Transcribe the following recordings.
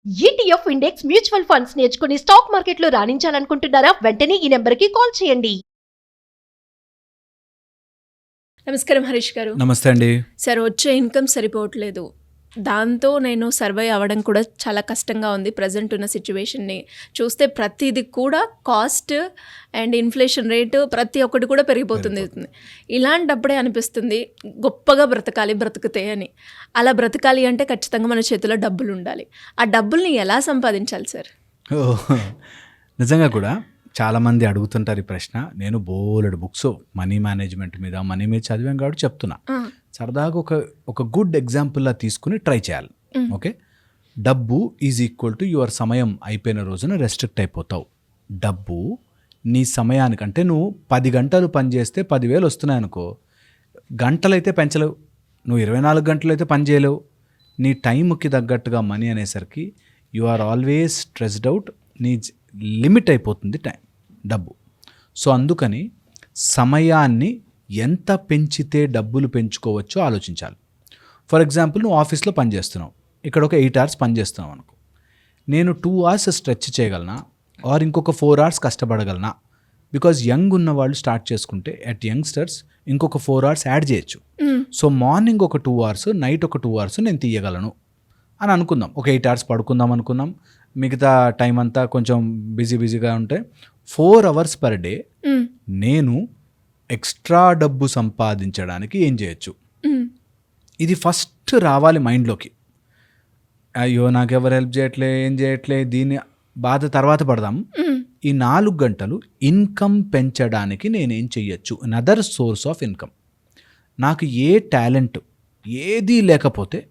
ETF index mutual funds నేర్చుకుని stock మార్కెట్లో రాణించాలనుకుంటున్నారా? వెంటనే ఈ నెంబర్కి కాల్ చేయండి. నమస్కారం హరీష్ గారు. నమస్తే అండి. సార్, వచ్చే ఇన్కమ్ సరిపోవట్లేదు. దాంతో నేను సర్వై అవ్వడం కూడా చాలా కష్టంగా ఉంది. ప్రజెంట్ ఉన్న సిచ్యువేషన్ని చూస్తే ప్రతిది కూడా కాస్ట్ అండ్ ఇన్ఫ్లేషన్ రేటు ప్రతి ఒక్కటి కూడా పెరిగిపోతుంది. ఇలాంటప్పుడే అనిపిస్తుంది గొప్పగా బ్రతికితే అని. అలా బ్రతకాలి అంటే ఖచ్చితంగా మన చేతిలో డబ్బులు ఉండాలి. ఆ డబ్బుల్ని ఎలా సంపాదించాలి సార్? నిజంగా కూడా చాలామంది అడుగుతుంటారు ఈ ప్రశ్న. నేను బోలెడు బుక్స్ మనీ మేనేజ్మెంట్ మీద చదివాను కాబట్టి చెప్తున్నా. సరదాగా ఒక గుడ్ ఎగ్జాంపుల్లా తీసుకుని ట్రై చేయాలి. ఓకే, డబ్బు ఈజ్ ఈక్వల్ టు యువర్ సమయం అయిపోయిన రోజున రెస్ట్రిక్ట్ అయిపోతావు. డబ్బు నీ సమయానికి, అంటే నువ్వు 10 గంటలు పని చేస్తే 10,000 వస్తున్నాయి అనుకో, గంటలైతే పెంచలేవు. నువ్వు 24 గంటలు అయితే పని చేయలేవు. నీ టైంకి తగ్గట్టుగా మనీ అనేసరికి you are always stressed out. నీ లిమిట్ అయిపోతుంది టైం, డబ్బు. సో అందుకని సమయాన్ని ఎంత పెంచితే డబ్బులు పెంచుకోవచ్చో ఆలోచించాలి. ఫర్ ఎగ్జాంపుల్, నువ్వు ఆఫీస్లో పనిచేస్తున్నావు, ఇక్కడ ఒక 8 hours పనిచేస్తున్నావు అనుకో. నేను 2 hours స్ట్రెచ్ చేయగలనా ఆర్ ఇంకొక 4 hours కష్టపడగలనా? బికాజ్ యంగ్ ఉన్న వాళ్ళు స్టార్ట్ చేసుకుంటే అట్ యంగ్స్టర్స్ ఇంకొక 4 hours యాడ్ చేయొచ్చు. సో మార్నింగ్ ఒక 2 hours, నైట్ ఒక 2 hours నేను తీయగలను అని అనుకుందాం. ఒక 8 hours పడుకుందాం అనుకున్నాం, మిగతా టైం అంతా కొంచెం బిజీగా ఉంటే 4 hours per day నేను ఎక్స్ట్రా డబ్బు సంపాదించడానికి ఏం చేయొచ్చు? ఇది ఫస్ట్ రావాలి మైండ్లోకి. అయ్యో నాకెవరు హెల్ప్ చేయట్లే, ఏం చేయట్లే, దీని బాధ తర్వాత పడదాం. ఈ 4 గంటలు ఇన్కమ్ పెంచడానికి నేనేం చెయ్యొచ్చు? Another source of income. నాకు ఏ టాలెంట్ ఏదీ లేకపోతే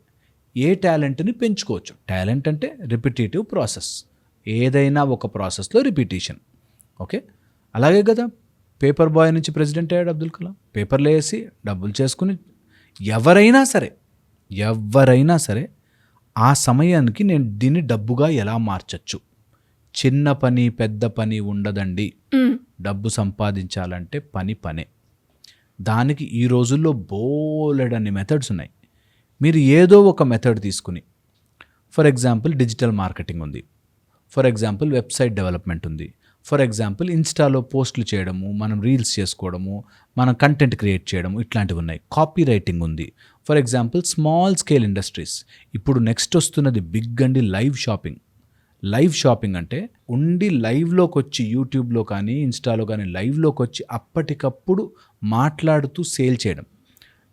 ఏ టాలెంట్ని పెంచుకోవచ్చు. టాలెంట్ అంటే రిపిటేటివ్ ప్రాసెస్, ఏదైనా ఒక ప్రాసెస్లో రిపిటేషన్. ఓకే, అలాగే కదా పేపర్ బాయ్ నుంచి ప్రెసిడెంట్ అయ్యాడు అబ్దుల్ కలాం. పేపర్లు వేసి డబ్బులు చేసుకుని, ఎవరైనా సరే ఆ సమయానికి నేను దీన్ని డబ్బుగా ఎలా మార్చచ్చు? చిన్న పని పెద్ద పని ఉండదండి. డబ్బు సంపాదించాలంటే పనే. దానికి ఈ రోజుల్లో బోలెడన్ని మెథడ్స్ ఉన్నాయి. మీరు ఏదో ఒక మెథడ్ తీసుకుని, ఫర్ ఎగ్జాంపుల్ డిజిటల్ మార్కెటింగ్ ఉంది, ఫర్ ఎగ్జాంపుల్ వెబ్సైట్ డెవలప్మెంట్ ఉంది, ఫర్ ఎగ్జాంపుల్ ఇన్స్టాలో పోస్టులు చేయడము, మనం రీల్స్ చేసుకోవడము, మనం కంటెంట్ క్రియేట్ చేయడము, ఇట్లాంటివి ఉన్నాయి. కాపీ రైటింగ్ ఉంది. For example small scale industries. ఇప్పుడు నెక్స్ట్ వస్తున్నది బిగ్ అండి, లైవ్ షాపింగ్. లైవ్ షాపింగ్ అంటే ఉండి లైవ్లోకి వచ్చి, యూట్యూబ్లో కానీ ఇన్స్టాలో కానీ లైవ్లోకి వచ్చి అప్పటికప్పుడు మాట్లాడుతూ సేల్ చేయడం,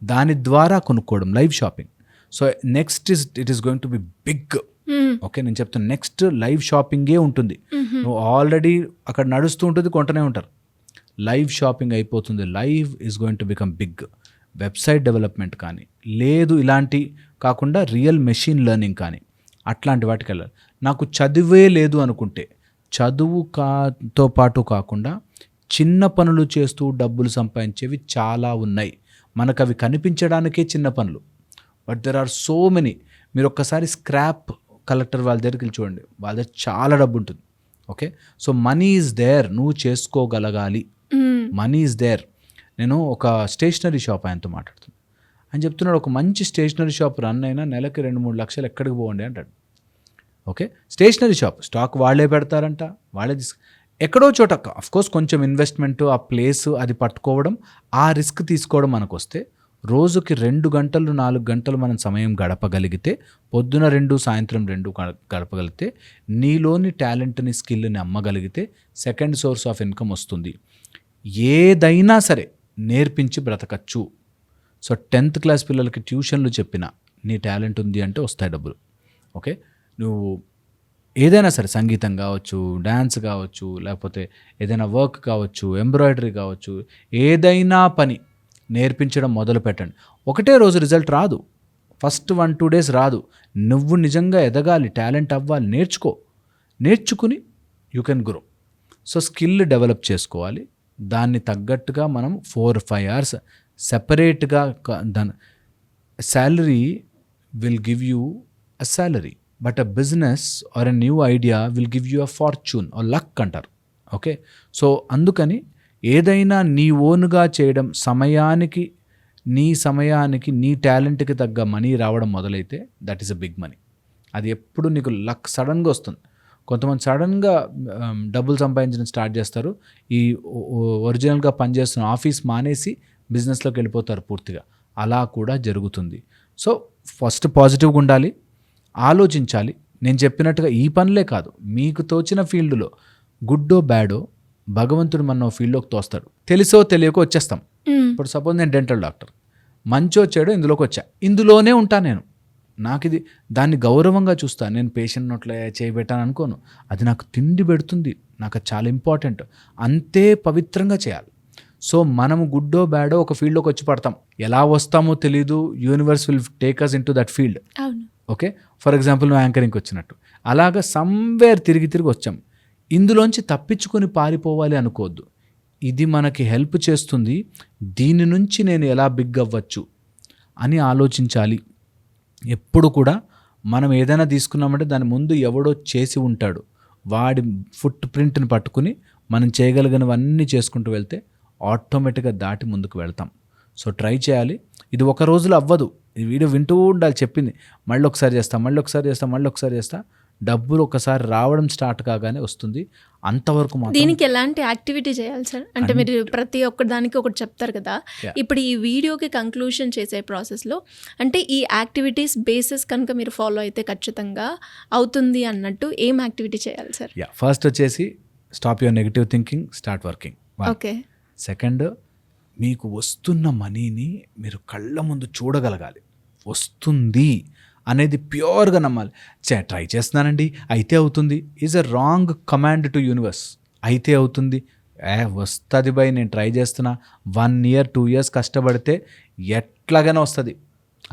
దాని ద్వారా కొనుక్కోవడం, live shopping. So next it is going to be big. Okay, నేను చెప్తాను, నెక్స్ట్ లైవ్ షాపింగే ఉంటుంది. నువ్వు ఆల్రెడీ అక్కడ నడుస్తూ ఉంటుంది, కొంటనే ఉంటారు. లైవ్ షాపింగ్ అయిపోతుంది. Live is going to become big. Website development కానీ, లేదు ఇలాంటి కాకుండా రియల్ మెషిన్ లెర్నింగ్ కానీ, అట్లాంటి వాటికి వెళ్ళాలి. నాకు చదివే లేదు అనుకుంటే, చదువుతో పాటు కాకుండా చిన్న పనులు చేస్తూ డబ్బులు సంపాదించేవి చాలా ఉన్నాయి. మనకు అవి కనిపించడానికే చిన్న పనులు, but there are so many. మీరు ఒక్కసారి స్క్రాప్ కలెక్టర్ వాళ్ళ దగ్గరికి వెళ్ళి చూడండి, వాళ్ళ దగ్గర చాలా డబ్బు ఉంటుంది. Okay, so money is there, నువ్వు చేసుకోగలగాలి. Money is there. నేను ఒక స్టేషనరీ షాప్ ఆయనతో మాట్లాడుతున్నాను. ఆయన చెప్తున్నాడు, ఒక మంచి స్టేషనరీ షాప్ రన్ అయినా నెలకి 2-3 లక్షలు ఎక్కడికి పోండి అంటాడు. ఓకే, స్టేషనరీ షాప్ స్టాక్ వాళ్ళే పెడతారంట, వాళ్ళే ఎక్కడో చోట అఫ్కోర్స్ కొంచెం ఇన్వెస్ట్మెంట్, ఆ ప్లేస్ అది పట్టుకోవడం, ఆ రిస్క్ తీసుకోవడం మనకు వస్తే, రోజుకి 2 గంటలు 4 గంటలు మనం సమయం గడపగలిగితే, పొద్దున 2 సాయంత్రం 2 గడపగలిగితే, నీలోని టాలెంట్ని స్కిల్ని అమ్మగలిగితే సెకండ్ సోర్స్ ఆఫ్ ఇన్కమ్ వస్తుంది. ఏదైనా సరే నేర్పించి బ్రతకచ్చు. సో 10th క్లాస్ పిల్లలకి ట్యూషన్లు చెప్పిన నీ టాలెంట్ ఉంది అంటే వస్తాయి డబ్బులు. ఓకే, నువ్వు ఏదైనా సరే, సంగీతం కావచ్చు, డ్యాన్స్ కావచ్చు, లేకపోతే ఏదైనా వర్క్ కావచ్చు, ఎంబ్రాయిడరీ కావచ్చు, ఏదైనా పని నేర్పించడం మొదలు పెట్టండి. ఒకటే రోజు రిజల్ట్ రాదు, ఫస్ట్ 1-2 days రాదు. నువ్వు నిజంగా ఎదగాలి, టాలెంట్ అవ్వాలి, నేర్చుకుని you can grow. So skill develop చేసుకోవాలి. దాన్ని తగ్గట్టుగా మనం 4-5 hours సెపరేట్గా, దాని salary will give you a salary, but a business or a new idea will give you a fortune or luck అంటారు. ఓకే, సో అందుకని ఏదైనా నీ ఓన్గా చేయడం, నీ సమయానికి నీ టాలెంట్కి తగ్గ మనీ రావడం మొదలైతే that is a big money. అది ఎప్పుడు నీకు లక్ సడన్గా వస్తుంది. కొంతమంది సడన్గా డబ్బులు సంపాదించడం స్టార్ట్ చేస్తారు, ఈ ఒరిజినల్గా పనిచేస్తున్న ఆఫీస్ మానేసి బిజినెస్లోకి వెళ్ళిపోతారు పూర్తిగా. అలా కూడా జరుగుతుంది. సో ఫస్ట్ పాజిటివ్గా ఉండాలి, ఆలోచించాలి. నేను చెప్పినట్టుగా ఈ పనులే కాదు, మీకు తోచిన ఫీల్డ్లో గుడ్డో బ్యాడో భగవంతుడు మన ఫీల్డ్లోకి తోస్తాడు. తెలిసో తెలియకో వచ్చేస్తాం. ఇప్పుడు సపోజ్ నేను డెంటల్ డాక్టర్, మంచో చెడో ఇందులోకి వచ్చా, ఇందులోనే ఉంటాను నేను. నాకు ఇది దాన్ని గౌరవంగా చూస్తాను. నేను పేషెంట్ నోట్లో చేయబెట్టాను అనుకోను, అది నాకు తిండి పెడుతుంది, నాకు అది చాలా ఇంపార్టెంట్. అంతే పవిత్రంగా చేయాలి. సో మనము గుడ్డో బ్యాడో ఒక ఫీల్డ్లోకి వచ్చి పడతాం, ఎలా వస్తామో తెలీదు. Universe will take us into that field. Okay, for example నువ్వు యాంకరింగ్కి వచ్చినట్టు అలాగా సమ్వేర్ తిరిగి వచ్చాం. ఇందులోంచి తప్పించుకొని పారిపోవాలి అనుకోవద్దు. ఇది మనకి హెల్ప్ చేస్తుంది, దీని నుంచి నేను ఎలా బిగ్ అవ్వచ్చు అని ఆలోచించాలి. ఎప్పుడు కూడా మనం ఏదైనా తీసుకున్నామంటే దాని ముందు ఎవడో చేసి ఉంటాడు, వాడి ఫుట్ ప్రింట్ని పట్టుకుని మనం చేయగలిగినవన్నీ చేసుకుంటూ వెళ్తే ఆటోమేటిక్గా దాటి ముందుకు వెళ్తాం. సో ట్రై చేయాలి. ఇది ఒక రోజులో అవ్వదు. ఈ వీడియో వింటూ ఉండాలి, చెప్పింది మళ్ళీ ఒకసారి చేస్తా. డబ్బులు ఒకసారి రావడం స్టార్ట్ కాగానే వస్తుంది. అంతవరకు మాత్రం దీనికి ఎలాంటి యాక్టివిటీ చేయాలి సార్? అంటే మీరు ప్రతి ఒక్క దానికి ఒకటి చెప్తారు కదా, ఇప్పుడు ఈ వీడియోకి కంక్లూషన్ చేసే ప్రాసెస్లో అంటే ఈ యాక్టివిటీస్ బేసిస్ కనుక మీరు ఫాలో అయితే ఖచ్చితంగా అవుతుంది అన్నట్టు ఏం యాక్టివిటీ చేయాలి సార్? ఫస్ట్ వచ్చేసి stop your negative thinking, start working. Okay. Second, మీకు వస్తున్న మనీని మీరు కళ్ళ ముందు చూడగలగాలి. వస్తుంది అనేది ప్యూర్గా నమ్మాలి. ట్రై చేస్తున్నానండి అయితే అవుతుంది is a wrong command to universe. అయితే అవుతుంది, వస్తుంది బై, నేను ట్రై చేస్తున్నా, 1 year 2 years కష్టపడితే ఎట్లాగైనా వస్తుంది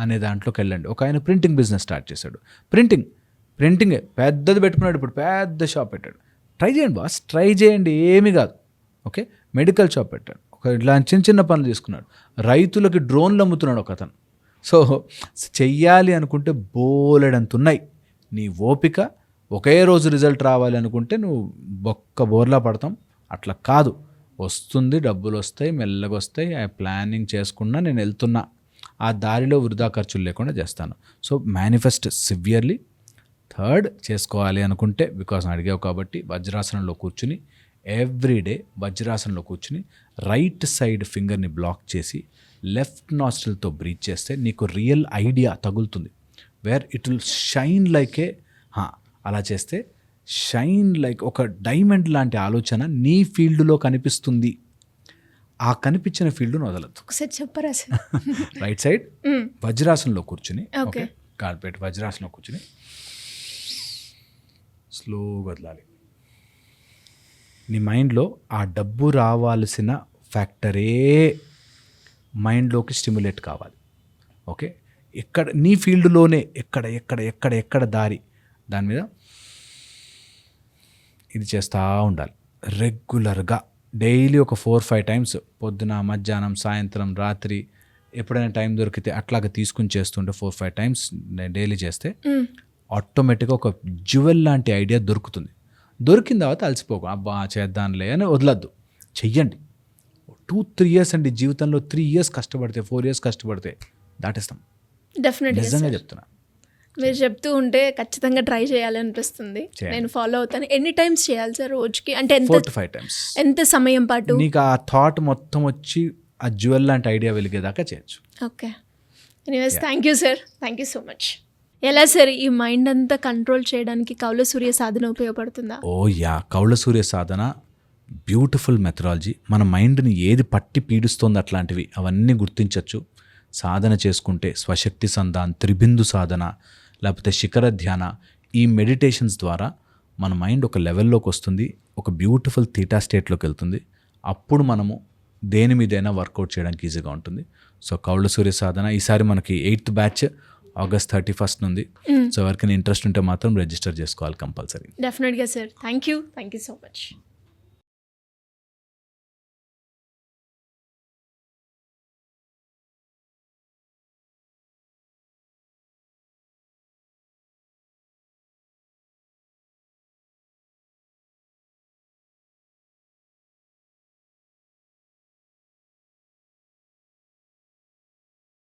అనే దాంట్లోకి వెళ్ళండి. ఒక ఆయన ప్రింటింగ్ బిజినెస్ స్టార్ట్ చేశాడు. ప్రింటింగే పెద్దది పెట్టుకున్నాడు, ఇప్పుడు పెద్ద షాప్ పెట్టాడు. ట్రై చేయండి బాస్, ట్రై చేయండి, ఏమీ కాదు. ఓకే, మెడికల్ షాప్ పెట్టాడు. ఒక ఇట్లా చిన్న పనులు చేసుకున్నాడు. రైతులకి డ్రోన్లు అమ్ముతున్నాడు ఒక అతను. సో చెయ్యాలి అనుకుంటే బోలెడంత ఉన్నాయి. నీ ఓపిక, ఒకే రోజు రిజల్ట్ రావాలి అనుకుంటే నువ్వు బోర్లా పడతాం. అట్లా కాదు, వస్తుంది, డబ్బులు వస్తాయి, మెల్లగా వస్తాయి. ప్లానింగ్ చేసుకున్నా నేను వెళ్తున్నా, ఆ దారిలో వృధా ఖర్చులు లేకుండా చేస్తాను. So manifest severely. థర్డ్, చేసుకోవాలి అనుకుంటే, బికాస్ అడిగావు కాబట్టి, వజ్రాసనంలో కూర్చుని ఎవ్రీడే వజ్రాసనంలో కూర్చుని రైట్ సైడ్ ఫింగర్ని బ్లాక్ చేసి లెఫ్ట్ నాస్ట్రిల్తో బ్రీత్ చేస్తే నీకు రియల్ ఐడియా తగులుతుంది. Where it will shine like అలా చేస్తే షైన్ లైక్ ఒక డైమండ్ లాంటి ఆలోచన నీ ఫీల్డ్లో కనిపిస్తుంది. ఆ కనిపించిన ఫీల్డ్ను వదలద్దు. ఒకసారి చెప్పరా సార్? రైట్ సైడ్ వజ్రాసనంలో కూర్చుని, ఓకే, కార్పెట్ వజ్రాసనంలో కూర్చుని స్లోగా వదలాలి. నీ మైండ్లో ఆ డబ్బు రావాల్సిన ఫ్యాక్టరే మైండ్లోకి స్టిమ్యులేట్ కావాలి. ఓకే, ఎక్కడ నీ ఫీల్డ్లోనే ఎక్కడ దారి, దాని మీద ఇది చేస్తూ ఉండాలి రెగ్యులర్గా. డైలీ ఒక 4-5 times, పొద్దున, మధ్యాహ్నం, సాయంత్రం, రాత్రి, ఎప్పుడైనా టైం దొరికితే అట్లాగా తీసుకుని చేస్తుంటే 4-5 times డైలీ చేస్తే ఆటోమేటిక్గా ఒక జ్యువెల్ లాంటి ఐడియా దొరుకుతుంది. దొరికిన తర్వాత అలసిపోకు, అబ్బా చేద్దాంలే అని వదలద్దు, చెయ్యండి. 2-3 years అండి జీవితంలో. 3 years కష్టపడితే, 4 years కష్టపడితే దాటేస్తాం. డెఫినెట్గా నిజంగా చెప్తున్నా. మీరు చెప్తూ ఉంటే ఖచ్చితంగా ట్రై చేయాలనిపిస్తుంది. నేను ఫాలో అవుతాను. ఎన్ని టైమ్స్ చేయాలి సార్ రోజుకి? అంటే 4-5 times. ఎంత సమయం పాటు? నీకు ఆ థాట్ మొత్తం వచ్చి ఆ జ్యువెల్ లాంటి ఐడియా వెలిగేదాకా చేయొచ్చు. Okay, anyways thank you sir, thank you so much. ఎలా సార్ ఈ మైండ్ అంతా కంట్రోల్ చేయడానికి కౌల సూర్య సాధన ఉపయోగపడుతుందా? కౌల సూర్య సాధన బ్యూటిఫుల్ మెథడాలజీ. మన మైండ్ని ఏది పట్టి పీడిస్తోంది అట్లాంటివి అవన్నీ గుర్తించవచ్చు. సాధన చేసుకుంటే స్వశక్తి సంధాన్, త్రిబిందు సాధన, లేకపోతే శిఖర ధ్యాన, ఈ మెడిటేషన్స్ ద్వారా మన మైండ్ ఒక లెవెల్లోకి వస్తుంది, ఒక బ్యూటిఫుల్ థీటా స్టేట్లోకి వెళ్తుంది. అప్పుడు మనము దేని మీదైనా వర్కౌట్ చేయడానికి ఈజీగా ఉంటుంది. సో కౌల సూర్య సాధన ఈసారి మనకి 8th batch August 31st నుండి. సో ఎవరికైనా ఇంట్రెస్ట్ ఉంటే మాత్రం రిజిస్టర్ చేసుకోవాలి కంపల్సరీ. డెఫినెట్గా sir, thank you so much.